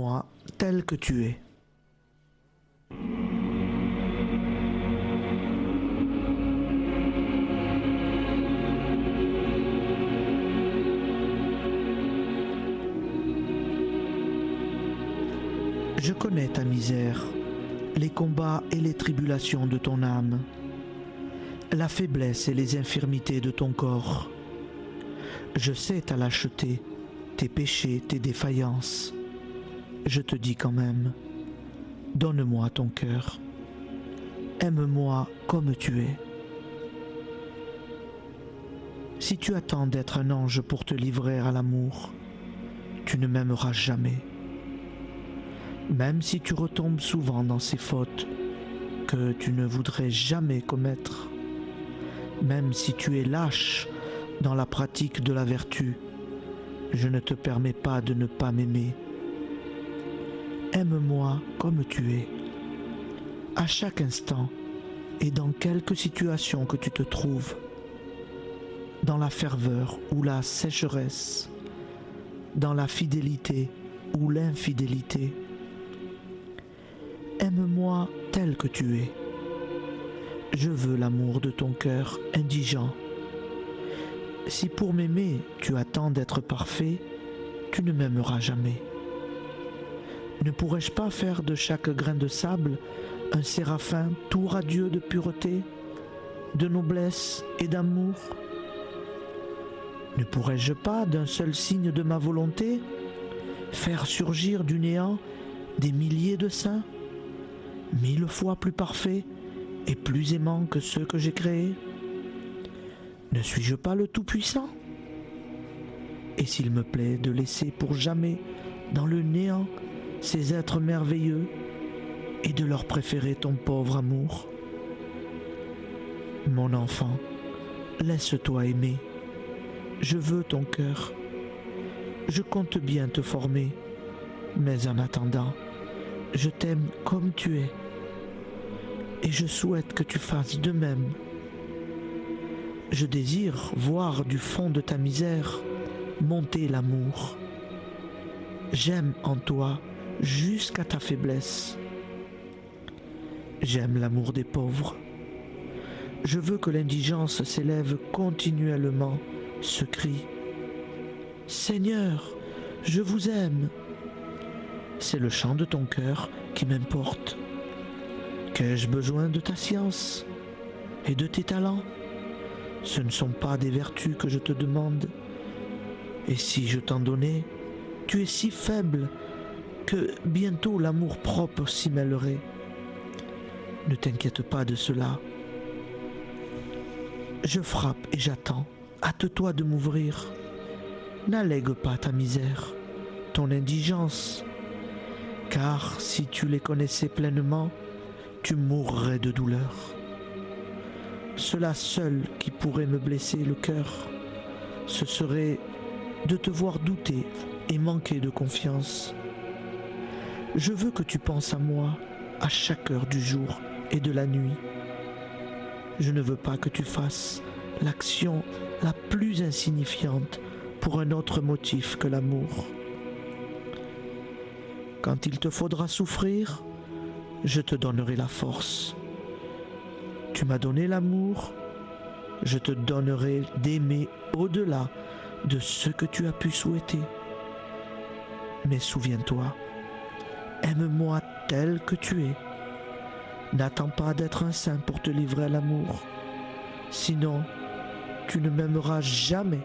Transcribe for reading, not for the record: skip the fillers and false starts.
Aime-moi tel que tu es. Je connais ta misère, les combats et les tribulations de ton âme, la faiblesse et les infirmités de ton corps. Je sais ta lâcheté, tes péchés, tes défaillances. Je te dis quand même, donne-moi ton cœur. Aime-moi comme tu es. Si tu attends d'être un ange pour te livrer à l'amour, tu ne m'aimeras jamais. Même si tu retombes souvent dans ces fautes que tu ne voudrais jamais commettre, même si tu es lâche dans la pratique de la vertu, je ne te permets pas de ne pas m'aimer. Aime-moi comme tu es, à chaque instant et dans quelque situation que tu te trouves, dans la ferveur ou la sécheresse, dans la fidélité ou l'infidélité. Aime-moi tel que tu es. Je veux l'amour de ton cœur indigent. Si pour m'aimer tu attends d'être parfait, tu ne m'aimeras jamais. Ne pourrais-je pas faire de chaque grain de sable un séraphin tout radieux de pureté, de noblesse et d'amour? Ne pourrais-je pas, d'un seul signe de ma volonté, faire surgir du néant des milliers de saints, 1000 fois plus parfaits et plus aimants que ceux que j'ai créés? Ne suis-je pas le Tout-Puissant? Et s'il me plaît de laisser pour jamais dans le néant ces êtres merveilleux et de leur préférer ton pauvre amour? Mon enfant, laisse-toi aimer. Je veux ton cœur. Je compte bien te former, mais en attendant, je t'aime comme tu es. Et je souhaite que tu fasses de même. Je désire voir du fond de ta misère monter l'amour. J'aime en toi jusqu'à ta faiblesse. J'aime l'amour des pauvres. Je veux que l'indigence s'élève continuellement, ce cri. Seigneur, je vous aime. C'est le chant de ton cœur qui m'importe. Qu'ai-je besoin de ta science et de tes talents? Ce ne sont pas des vertus que je te demande. Et si je t'en donnais, tu es si faible que bientôt l'amour-propre s'y mêlerait. Ne t'inquiète pas de cela. Je frappe et j'attends. Hâte-toi de m'ouvrir. N'allègue pas ta misère, ton indigence, car si tu les connaissais pleinement, tu mourrais de douleur. Cela seul qui pourrait me blesser le cœur, ce serait de te voir douter et manquer de confiance. Je veux que tu penses à moi à chaque heure du jour et de la nuit. Je ne veux pas que tu fasses l'action la plus insignifiante pour un autre motif que l'amour. Quand il te faudra souffrir, je te donnerai la force. Tu m'as donné l'amour, je te donnerai d'aimer au-delà de ce que tu as pu souhaiter. Mais souviens-toi, aime-moi tel que tu es. N'attends pas d'être un saint pour te livrer à l'amour. Sinon, tu ne m'aimeras jamais.